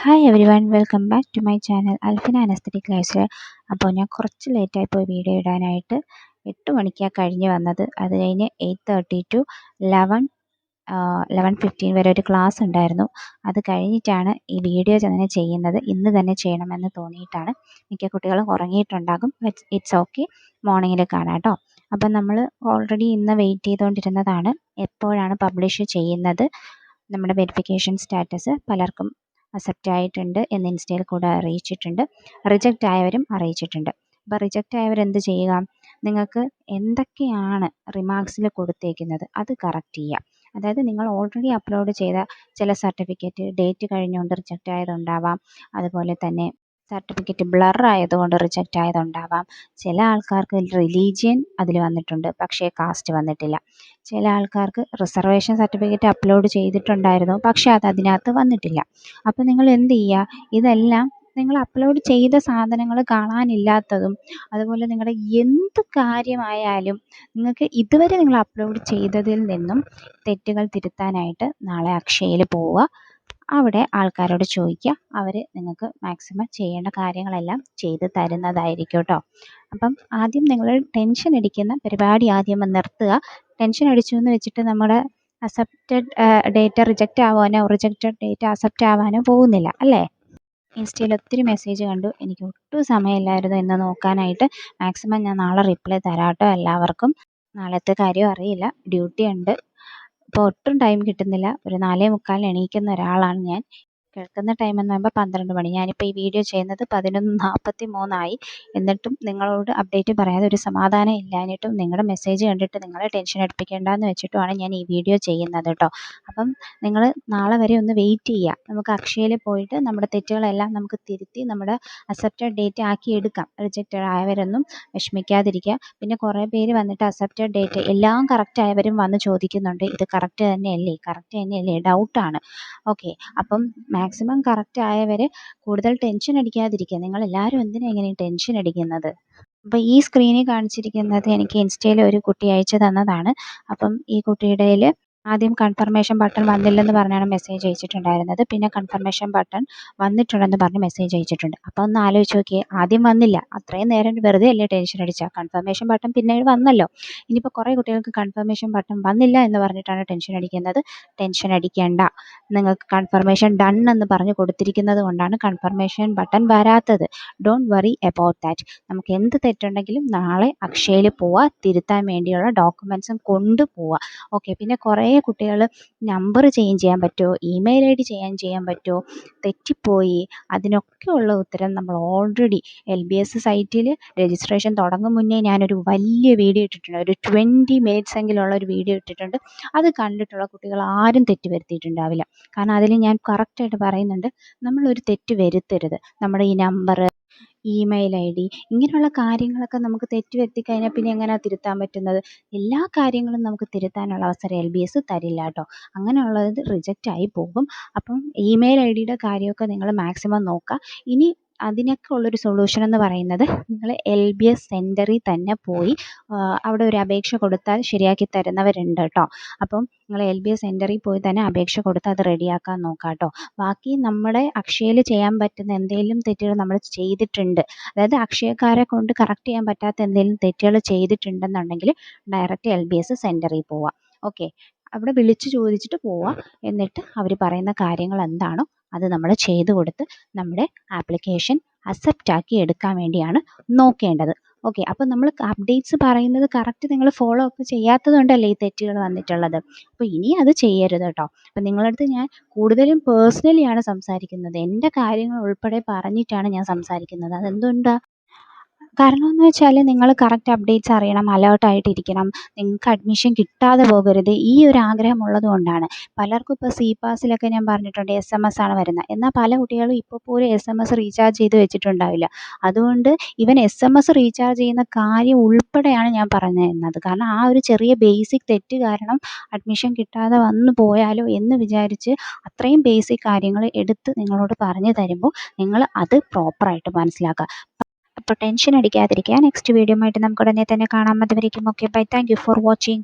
Hi everyone, welcome back to my channel Alfina an aesthetic lifestyle. അപ്പോൾ ഞാൻ കുറച്ച് ലേറ്റായി പോയി വീഡിയോ ഇടാനായിട്ട്. 8 മണിക്കാണ് കഴിഞ്ഞ് വന്നത്. അത് കഴിഞ്ഞ് 8:30 ടു 11:15 വരെ ഒരു ക്ലാസ് ഉണ്ടായിരുന്നു. അത് കഴിഞ്ഞിട്ടാണ് ഈ വീഡിയോ തന്നെ ചെയ്യുന്നത്. ഇന്ന് തന്നെ ചെയ്യണമെന്ന് തോന്നിയിട്ടാണ്. മിക്ക കുട്ടികളും ഉറങ്ങിയിട്ടുണ്ടാകും. ഇറ്റ്സ് ഓക്കെ, മോർണിംഗിൽ കാണാം കേട്ടോ. അപ്പം നമ്മൾ ഓൾറെഡി ഇന്ന് വെയിറ്റ് ചെയ്തുകൊണ്ടിരുന്നതാണ് എപ്പോഴാണ് പബ്ലിഷ് ചെയ്യുന്നത്. നമ്മുടെ വെരിഫിക്കേഷൻ സ്റ്റാറ്റസ് പലർക്കും അക്സെപ്റ്റ് ആയിട്ടുണ്ട് എന്ന് ഇൻസ്റ്റയിൽ കൂടെ അറിയിച്ചിട്ടുണ്ട്. റിജക്റ്റ് ആയവരും അറിയിച്ചിട്ടുണ്ട്. അപ്പോൾ റിജക്റ്റ് ആയവർ എന്ത് ചെയ്യുക? നിങ്ങൾക്ക് എന്തൊക്കെയാണ് റിമാർക്സിൽ കൊടുത്തേക്കുന്നത് അത് കറക്റ്റ് ചെയ്യുക. അതായത് നിങ്ങൾ ഓൾറെഡി അപ്ലോഡ് ചെയ്ത ചില സർട്ടിഫിക്കറ്റ് ഡേറ്റ് കഴിഞ്ഞുകൊണ്ട് റിജക്റ്റ് ആയതുണ്ടാവാം. അതുപോലെ തന്നെ സർട്ടിഫിക്കറ്റ് ബ്ലർ ആയതുകൊണ്ട് റിജക്റ്റ് ആയതുണ്ടാവാം. ചില ആൾക്കാർക്ക് റിലീജിയൻ അതിൽ വന്നിട്ടുണ്ട്, പക്ഷേ കാസ്റ്റ് വന്നിട്ടില്ല. ചില ആൾക്കാർക്ക് റിസർവേഷൻ സർട്ടിഫിക്കറ്റ് അപ്ലോഡ് ചെയ്തിട്ടുണ്ടായിരുന്നു, പക്ഷേ അത് അതിനകത്ത് വന്നിട്ടില്ല. അപ്പോൾ നിങ്ങൾ എന്ത് ചെയ്യുക? ഇതെല്ലാം നിങ്ങൾ അപ്ലോഡ് ചെയ്ത സാധനങ്ങൾ കാണാനില്ലാത്തതും, അതുപോലെ നിങ്ങളുടെ എന്ത് കാര്യമായാലും നിങ്ങൾക്ക് ഇതുവരെ നിങ്ങൾ അപ്ലോഡ് ചെയ്തതിൽ നിന്നും തെറ്റുകൾ തിരുത്താനായിട്ട് നാളെ അക്ഷയയിൽ പോവുക. അവിടെ ആൾക്കാരോട് ചോദിക്കുക. അവർ നിങ്ങൾക്ക് മാക്സിമം ചെയ്യേണ്ട കാര്യങ്ങളെല്ലാം ചെയ്ത് തരുന്നതായിരിക്കും കേട്ടോ. അപ്പം ആദ്യം നിങ്ങൾ ടെൻഷൻ അടിക്കുന്ന പരിപാടി ആദ്യം നിർത്തുക. ടെൻഷൻ അടിച്ചു എന്ന് വെച്ചിട്ട് നമ്മുടെ അക്സെപ്റ്റഡ് ഡേറ്റ റിജക്റ്റ് ആവാനോ റിജക്റ്റഡ് ഡേറ്റ അക്സെപ്റ്റ് ആവാനോ പോകുന്നില്ല അല്ലേ? ഇൻസ്റ്റയിൽ ഒത്തിരി മെസ്സേജ് കണ്ടു. എനിക്ക് ഒട്ടും സമയമില്ലായിരുന്നു എന്ന് നോക്കാനായിട്ട്. മാക്സിമം ഞാൻ നാളെ റിപ്ലൈ തരാം കേട്ടോ എല്ലാവർക്കും. നാളത്തെ കാര്യം അറിയില്ല, ഡ്യൂട്ടി ഉണ്ട്. ഇപ്പോൾ ഒട്ടും ടൈം കിട്ടുന്നില്ല. ഒരു 4:45 എണീക്കുന്ന ഒരാളാണ് ഞാൻ. കിടക്കുന്ന ടൈം എന്ന് പറയുമ്പോൾ 12 മണി. ഞാനിപ്പോൾ ഈ വീഡിയോ ചെയ്യുന്നത് 11:43 എന്നിട്ടും നിങ്ങളോട് അപ്ഡേറ്റ് പറയാതെ ഒരു സമാധാനം ഇല്ലാഞ്ഞിട്ടും നിങ്ങളുടെ മെസ്സേജ് കണ്ടിട്ട് നിങ്ങളെ ടെൻഷൻ അടുപ്പിക്കേണ്ടെന്ന് വെച്ചിട്ടുമാണ് ഞാൻ ഈ വീഡിയോ ചെയ്യുന്നത് കേട്ടോ. അപ്പം നിങ്ങൾ നാളെ വരെ ഒന്ന് വെയിറ്റ് ചെയ്യുക. നമുക്ക് അക്ഷയയിൽ പോയിട്ട് നമ്മുടെ തെറ്റുകളെല്ലാം നമുക്ക് തിരുത്തി നമ്മുടെ അക്സെപ്റ്റഡ് ഡേറ്റ് ആക്കി എടുക്കാം. റിജക്റ്റഡ് ആയവരൊന്നും വിഷമിക്കാതിരിക്കുക. പിന്നെ കുറേ പേര് വന്നിട്ട് അക്സെപ്റ്റഡ് ഡേറ്റ് എല്ലാം കറക്റ്റ് ആയവരും വന്ന് ചോദിക്കുന്നുണ്ട്, ഇത് കറക്റ്റ് തന്നെയല്ലേ ഡൗട്ടാണ്. ഓക്കെ, അപ്പം മാക്സിമം കറക്റ്റ് ആയവർ കൂടുതൽ ടെൻഷൻ അടിക്കാതിരിക്കുക. നിങ്ങളെല്ലാവരും എന്തിനാണ് ഇങ്ങനെ ടെൻഷൻ അടിക്കുന്നത്? അപ്പോൾ ഈ സ്ക്രീനിൽ കാണിച്ചിരിക്കുന്നത് എനിക്ക് ഇൻസ്റ്റയിൽ ഒരു കുട്ടി അയച്ചു തന്നതാണ്. അപ്പം ഈ കുട്ടിയുടെ ആദ്യം കൺഫർമേഷൻ ബട്ടൺ വന്നില്ലെന്ന് പറഞ്ഞാണ് മെസ്സേജ് അയച്ചിട്ടുണ്ടായിരുന്നത്. പിന്നെ കൺഫർമേഷൻ ബട്ടൺ വന്നിട്ടുണ്ടെന്ന് പറഞ്ഞ് മെസ്സേജ് അയച്ചിട്ടുണ്ട്. അപ്പോൾ ഒന്ന് ആലോചിച്ച് നോക്കിയേ, ആദ്യം വന്നില്ല, അത്രയും നേരം വെറുതെ അല്ലേ ടെൻഷൻ അടിച്ചാൽ? കൺഫർമേഷൻ ബട്ടൺ പിന്നീട് വന്നല്ലോ. ഇനിയിപ്പോൾ കുറേ കുട്ടികൾക്ക് കൺഫർമേഷൻ ബട്ടൺ വന്നില്ല എന്ന് പറഞ്ഞിട്ടാണ് ടെൻഷൻ അടിക്കുന്നത്. ടെൻഷൻ അടിക്കേണ്ട. നിങ്ങൾക്ക് കൺഫർമേഷൻ ഡൺ എന്ന് പറഞ്ഞ് കൊടുത്തിരിക്കുന്നത് കൊണ്ടാണ് കൺഫർമേഷൻ ബട്ടൺ വരാത്തത്. Don't worry about that. നമുക്ക് എന്ത് തെറ്റുണ്ടെങ്കിലും നാളെ അക്ഷയയിൽ പോവുക, തിരുത്താൻ വേണ്ടിയുള്ള ഡോക്യുമെൻറ്റ്സും കൊണ്ടുപോവുക. ഓക്കെ, പിന്നെ കുറേ കുട്ടികൾ നമ്പർ ചേഞ്ച് ചെയ്യാൻ പറ്റുമോ, ഇമെയിൽ ID ചെയ്യാൻ പറ്റുമോ, തെറ്റിപ്പോയി, അതിനൊക്കെയുള്ള ഉത്തരം നമ്മൾ ഓൾറെഡി LBS സൈറ്റിൽ രജിസ്ട്രേഷൻ തുടങ്ങും മുന്നേ ഞാനൊരു വലിയ വീഡിയോ ഇട്ടിട്ടുണ്ട്. ഒരു 20 minutes എങ്കിലുള്ള ഒരു വീഡിയോ ഇട്ടിട്ടുണ്ട്. അത് കണ്ടിട്ടുള്ള കുട്ടികൾ ആരും തെറ്റ് വരുത്തിയിട്ടുണ്ടാവില്ല. കാരണം അതിൽ ഞാൻ കറക്റ്റായിട്ട് പറയുന്നുണ്ട്, നമ്മളൊരു തെറ്റ് വരുത്തരുത്. നമ്മുടെ ഈ നമ്പർ, ഇമെയിൽ ID ഇങ്ങനെയുള്ള കാര്യങ്ങളൊക്കെ നമുക്ക് തെറ്റ് വരുത്തി കഴിഞ്ഞാൽ പിന്നെ എങ്ങനെയാണ് തിരുത്താൻ പറ്റുന്നത്? എല്ലാ കാര്യങ്ങളും നമുക്ക് തിരുത്താനുള്ള അവസരം LBS തരില്ല കേട്ടോ. അങ്ങനെയുള്ളത് റിജക്റ്റ് ആയി പോകും. അപ്പം ഇമെയിൽ IDയുടെ കാര്യമൊക്കെ നിങ്ങൾ മാക്സിമം നോക്കുക. ഇനി അതിനൊക്കെ ഉള്ളൊരു സൊല്യൂഷൻ എന്ന് പറയുന്നത് നിങ്ങൾ LBS സെൻറ്ററിൽ തന്നെ പോയി അവിടെ ഒരു അപേക്ഷ കൊടുത്താൽ ശരിയാക്കി തരുന്നവരുണ്ട് കേട്ടോ. അപ്പം നിങ്ങൾ LBS സെൻറ്ററിൽ പോയി തന്നെ അപേക്ഷ കൊടുത്ത് അത് റെഡിയാക്കാൻ നോക്കാം കേട്ടോ. ബാക്കി നമ്മുടെ അക്ഷയയിൽ ചെയ്യാൻ പറ്റുന്ന എന്തെങ്കിലും തെറ്റുകൾ നമ്മൾ ചെയ്തിട്ടുണ്ട്, അതായത് അക്ഷയക്കാരെ കൊണ്ട് കറക്റ്റ് ചെയ്യാൻ പറ്റാത്ത എന്തെങ്കിലും തെറ്റുകൾ ചെയ്തിട്ടുണ്ടെന്നുണ്ടെങ്കിൽ ഡയറക്റ്റ് LBS സെൻറ്ററിൽ പോവുക. ഓക്കെ, അവിടെ വിളിച്ച് ചോദിച്ചിട്ട് പോവുക. എന്നിട്ട് അവർ പറയുന്ന കാര്യങ്ങൾ എന്താണോ അത് നമ്മൾ ചെയ്തു കൊടുത്ത് നമ്മുടെ ആപ്ലിക്കേഷൻ അക്സെപ്റ്റ് ആക്കി എടുക്കാൻ വേണ്ടിയാണ് നോക്കേണ്ടത്. ഓക്കെ, അപ്പോൾ നമ്മൾ അപ്ഡേറ്റ്സ് പറയുന്നത് കറക്റ്റ് നിങ്ങൾ ഫോളോ അപ്പ് ചെയ്യാത്തത് കൊണ്ടല്ലേ ഈ തെറ്റുകൾ വന്നിട്ടുള്ളത്. അപ്പോൾ ഇനി അത് ചെയ്യരുത് കേട്ടോ. അപ്പം നിങ്ങളുടെ അടുത്ത് ഞാൻ കൂടുതലും പേഴ്സണലിയാണ് സംസാരിക്കുന്നത്. എൻ്റെ കാര്യങ്ങൾ ഉൾപ്പെടെ പറഞ്ഞിട്ടാണ് ഞാൻ സംസാരിക്കുന്നത്. അതെന്തുകൊണ്ടാണ്? കാരണം എന്ന് വെച്ചാൽ നിങ്ങൾ കറക്റ്റ് അപ്ഡേറ്റ്സ് അറിയണം, അലേർട്ടായിട്ടിരിക്കണം. നിങ്ങൾക്ക് അഡ്മിഷൻ കിട്ടാതെ പോകരുത്. ഈ ഒരു ആഗ്രഹം ഉള്ളത് കൊണ്ടാണ്. പലർക്കും ഇപ്പോൾ CPASലൊക്കെ ഞാൻ പറഞ്ഞിട്ടുണ്ട് SMS ആണ് വരുന്നത്. എന്നാൽ പല കുട്ടികളും ഇപ്പോൾ പോലും SMS റീചാർജ് ചെയ്ത് വെച്ചിട്ടുണ്ടാവില്ല. അതുകൊണ്ട് SMS റീചാർജ് ചെയ്യുന്ന കാര്യം ഉൾപ്പെടെയാണ് ഞാൻ പറഞ്ഞു തരുന്നത്. കാരണം ആ ഒരു ചെറിയ ബേസിക് തെറ്റ് കാരണം അഡ്മിഷൻ കിട്ടാതെ വന്നു പോയാലോ എന്ന് വിചാരിച്ച് അത്രയും ബേസിക് കാര്യങ്ങൾ എടുത്ത് നിങ്ങളോട് പറഞ്ഞു തരുമ്പോൾ നിങ്ങൾ അത് പ്രോപ്പറായിട്ട് മനസ്സിലാക്കുക. അപ്പോൾ ടെൻഷൻ അടിക്കാതിരിക്കുക. നെക്സ്റ്റ് വീഡിയോ ആയിട്ട് നമുക്ക് ഉടനെ തന്നെ കാണാം. അതുവരേക്കും okay bye. Thank you for watching.